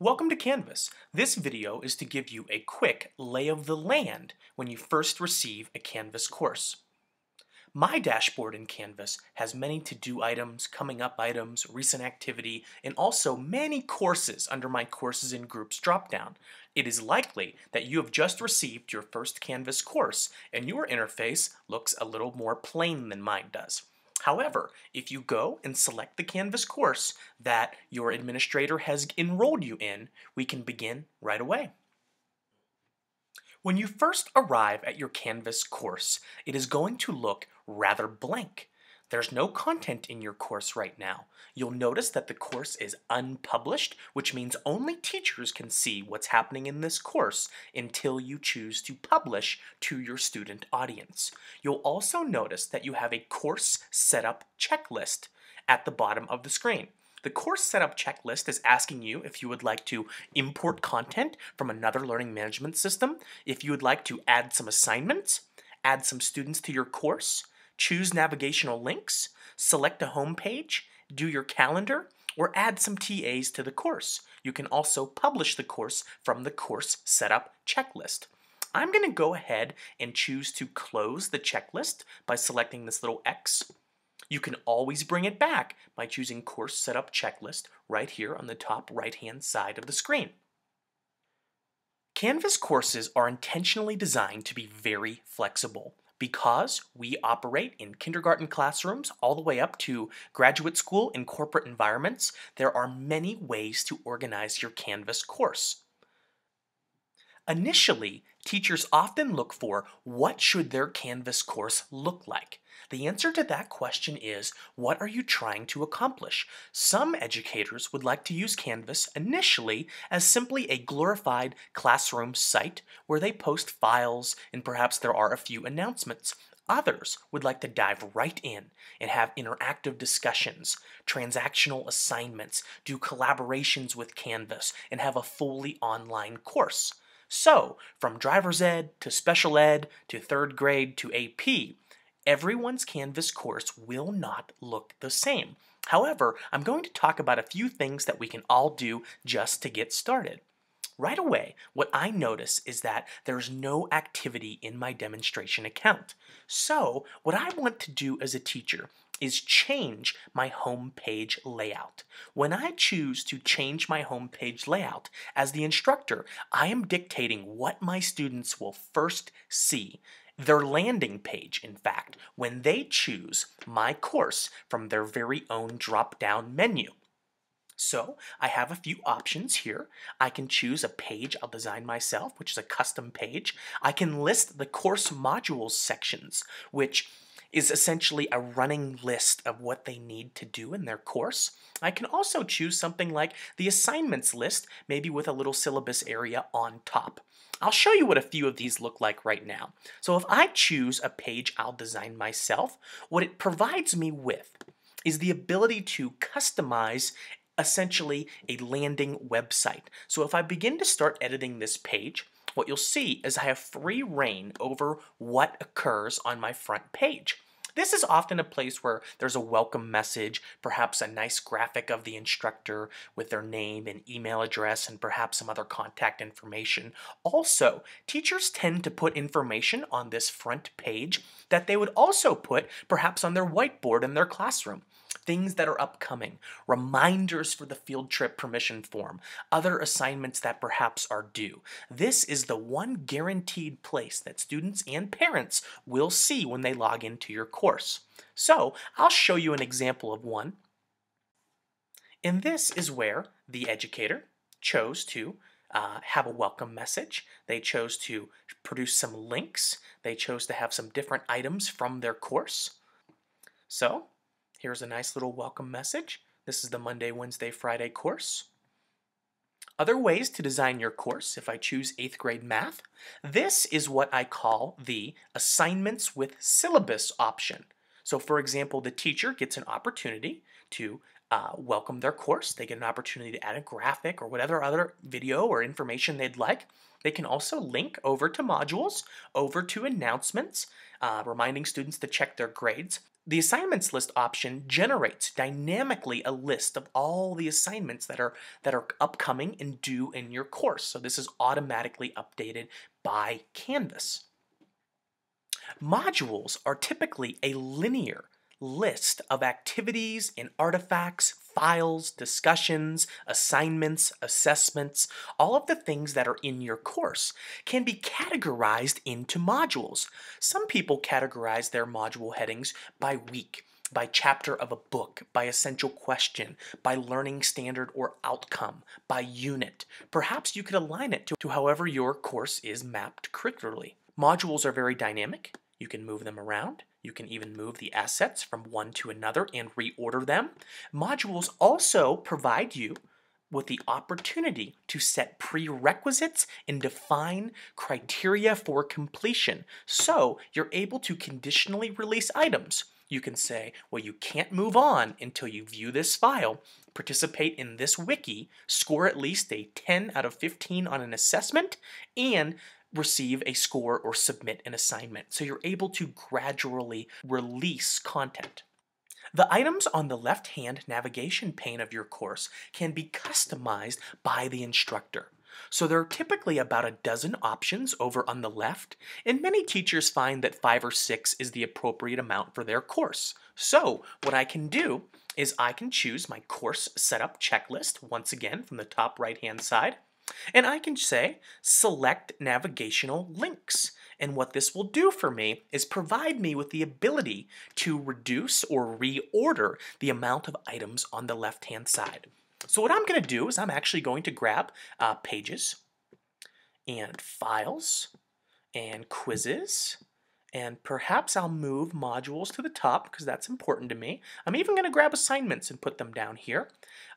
Welcome to Canvas. This video is to give you a quick lay of the land when you first receive a Canvas course. My dashboard in Canvas has many to-do items, coming up items, recent activity, and also many courses under my Courses and Groups dropdown. It is likely that you have just received your first Canvas course and your interface looks a little more plain than mine does. However, if you go and select the Canvas course that your administrator has enrolled you in, we can begin right away. When you first arrive at your Canvas course, it is going to look rather blank. There's no content in your course right now. You'll notice that the course is unpublished, which means only teachers can see what's happening in this course until you choose to publish to your student audience. You'll also notice that you have a course setup checklist at the bottom of the screen. The course setup checklist is asking you if you would like to import content from another learning management system, if you would like to add some assignments, add some students to your course, choose navigational links, select a home page, do your calendar, or add some TAs to the course. You can also publish the course from the course setup checklist. I'm going to go ahead and choose to close the checklist by selecting this little X. You can always bring it back by choosing Course Setup Checklist right here on the top right-hand side of the screen. Canvas courses are intentionally designed to be very flexible. Because we operate in kindergarten classrooms all the way up to graduate school and corporate environments, there are many ways to organize your Canvas course. Initially, teachers often look for what should their Canvas course look like. The answer to that question is, what are you trying to accomplish? Some educators would like to use Canvas initially as simply a glorified classroom site where they post files and perhaps there are a few announcements. Others would like to dive right in and have interactive discussions, transactional assignments, do collaborations with Canvas, and have a fully online course. So, from driver's ed to special ed to third grade to AP, everyone's Canvas course will not look the same. However, I'm going to talk about a few things that we can all do just to get started. Right away, what I notice is that there's no activity in my demonstration account. So, what I want to do as a teacher is change my home page layout. When I choose to change my home page layout, as the instructor, I am dictating what my students will first see. Their landing page, in fact, when they choose my course from their very own drop-down menu. So I have a few options here. I can choose a page I'll design myself, which is a custom page. I can list the course modules sections, which is essentially a running list of what they need to do in their course. I can also choose something like the assignments list, maybe with a little syllabus area on top. I'll show you what a few of these look like right now. So if I choose a page I'll design myself, what it provides me with is the ability to customize essentially a landing website. So if I begin to start editing this page, what you'll see is I have free reign over what occurs on my front page. This is often a place where there's a welcome message, perhaps a nice graphic of the instructor with their name and email address and perhaps some other contact information. Also, teachers tend to put information on this front page that they would also put perhaps on their whiteboard in their classroom. Things that are upcoming, reminders for the field trip permission form, other assignments that perhaps are due. This is the one guaranteed place that students and parents will see when they log into your course. So I'll show you an example of one. And this is where the educator chose to have a welcome message. They chose to produce some links. They chose to have some different items from their course. So here's a nice little welcome message. This is the Monday, Wednesday, Friday course. Other ways to design your course, if I choose 8th grade math, this is what I call the assignments with syllabus option. So for example, the teacher gets an opportunity to welcome their course. They get an opportunity to add a graphic or whatever other video or information they'd like. They can also link over to modules, over to announcements, reminding students to check their grades. The assignments list option generates dynamically a list of all the assignments that are upcoming and due in your course. So this is automatically updated by Canvas. Modules are typically a linear list of activities and artifacts, files, discussions, assignments, assessments, all of the things that are in your course can be categorized into modules. Some people categorize their module headings by week, by chapter of a book, by essential question, by learning standard or outcome, by unit. Perhaps you could align it to however your course is mapped curricularly. Modules are very dynamic. You can move them around. You can even move the assets from one to another and reorder them. Modules also provide you with the opportunity to set prerequisites and define criteria for completion. So you're able to conditionally release items. You can say, well, you can't move on until you view this file, participate in this wiki, score at least a 10 out of 15 on an assessment, and receive a score or submit an assignment. So you're able to gradually release content. The items on the left-hand navigation pane of your course can be customized by the instructor. So there are typically about a dozen options over on the left, and many teachers find that 5 or 6 is the appropriate amount for their course. So what I can do is I can choose my course setup checklist, once again from the top right-hand side, and I can say select navigational links. And what this will do for me is provide me with the ability to reduce or reorder the amount of items on the left-hand side. So what I'm going to do is I'm actually going to grab pages and files and quizzes, and perhaps I'll move modules to the top because that's important to me. I'm even going to grab assignments and put them down here.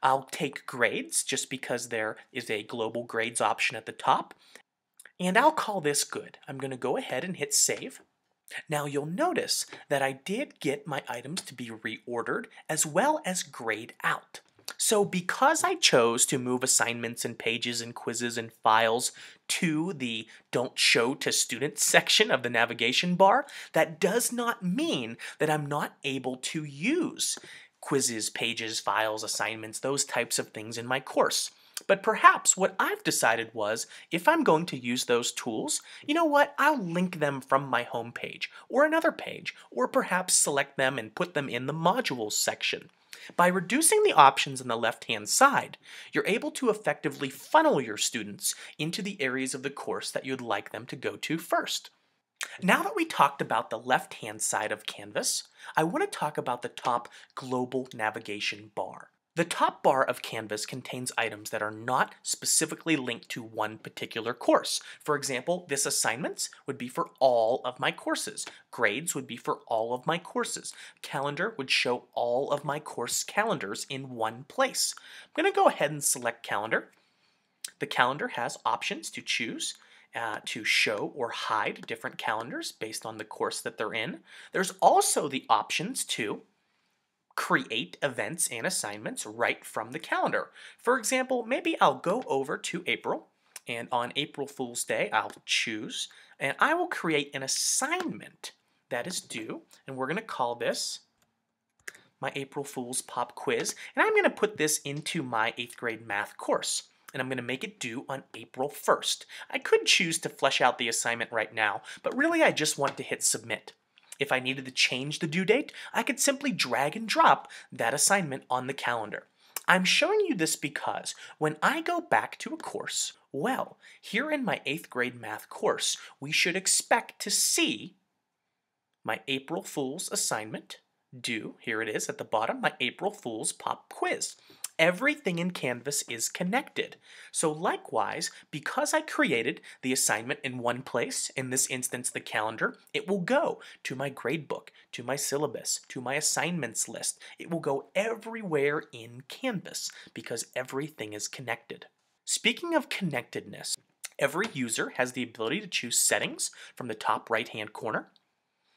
I'll take grades just because there is a global grades option at the top. And I'll call this good. I'm going to go ahead and hit save. Now you'll notice that I did get my items to be reordered as well as grayed out. So because I chose to move assignments and pages and quizzes and files to the Don't Show to Students section of the navigation bar, that does not mean that I'm not able to use quizzes, pages, files, assignments, those types of things in my course. But perhaps what I've decided was, if I'm going to use those tools, you know what, I'll link them from my home page or another page, or perhaps select them and put them in the modules section. By reducing the options on the left-hand side, you're able to effectively funnel your students into the areas of the course that you'd like them to go to first. Now that we talked about the left-hand side of Canvas, I want to talk about the top global navigation bar. The top bar of Canvas contains items that are not specifically linked to one particular course. For example, this assignments would be for all of my courses. Grades would be for all of my courses. Calendar would show all of my course calendars in one place. I'm going to go ahead and select calendar. The calendar has options to choose to show or hide different calendars based on the course that they're in. There's also the options to create events and assignments right from the calendar. For example, maybe I'll go over to April, and on April Fool's Day, I'll choose, and I will create an assignment that is due, and we're going to call this my April Fool's Pop Quiz, and I'm going to put this into my 8th grade math course, and I'm going to make it due on April 1st. I could choose to flesh out the assignment right now, but really I just want to hit submit. If I needed to change the due date, I could simply drag and drop that assignment on the calendar. I'm showing you this because when I go back to a course, well, here in my 8th grade math course, we should expect to see my April Fool's assignment due. Here it is at the bottom, my April Fool's Pop Quiz. Everything in Canvas is connected. So likewise, because I created the assignment in one place, in this instance the calendar, it will go to my gradebook, to my syllabus, to my assignments list. It will go everywhere in Canvas because everything is connected. Speaking of connectedness, every user has the ability to choose settings from the top right-hand corner.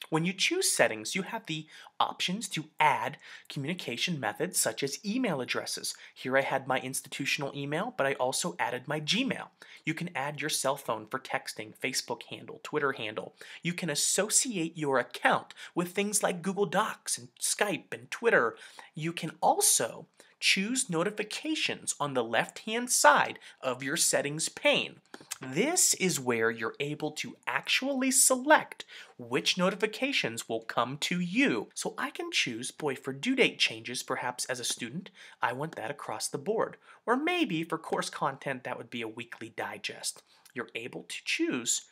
When you choose settings, you have the options to add communication methods such as email addresses. Here I had my institutional email, but I also added my Gmail. You can add your cell phone for texting, Facebook handle, Twitter handle. You can associate your account with things like Google Docs and Skype and Twitter. You can also choose notifications on the left-hand side of your settings pane. This is where you're able to actually select which notifications will come to you. So I can choose, boy, for due date changes, perhaps as a student, I want that across the board. Or maybe for course content, that would be a weekly digest. You're able to choose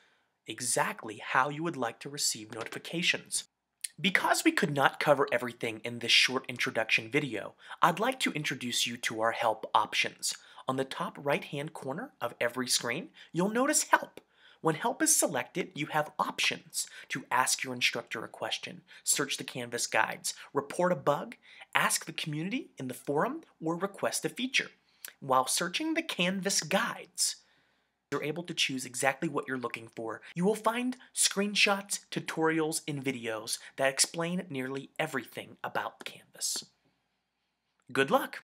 exactly how you would like to receive notifications. Because we could not cover everything in this short introduction video, I'd like to introduce you to our help options. On the top right-hand corner of every screen, you'll notice Help. When Help is selected, you have options to ask your instructor a question, search the Canvas guides, report a bug, ask the community in the forum, or request a feature. While searching the Canvas guides, you're able to choose exactly what you're looking for. You will find screenshots, tutorials, and videos that explain nearly everything about Canvas. Good luck!